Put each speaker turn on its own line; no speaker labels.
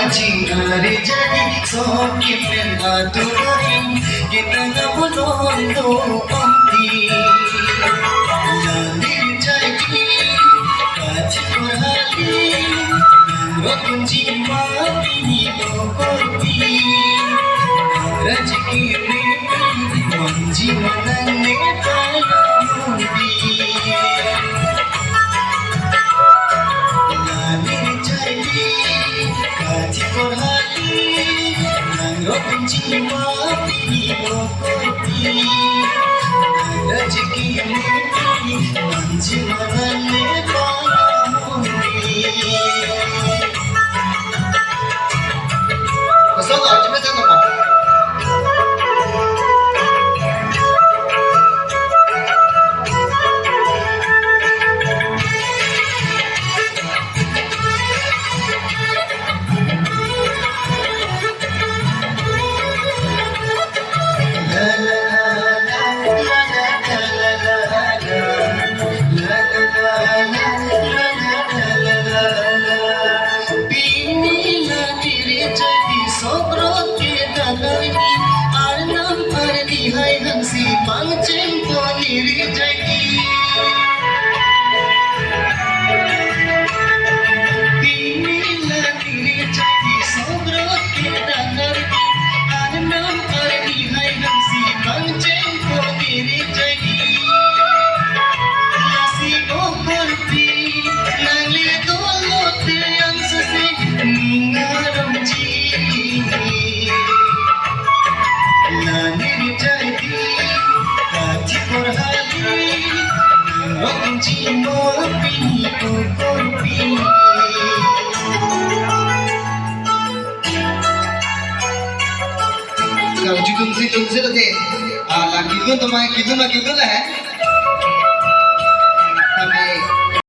Hari jadi sokim dan aturin kita nggak menolondo omti nalir jadi kaci perhali rokun jiwa ini kopi rezeki ini jiwa nane payah nalir jadi kaci perhali rokun jiwa ini kopi rezeki ini jiwa nane payah Pasal tak, cuma jangan apa. तुमसे तो थे किधर तुम्हारे किधर ना है हमें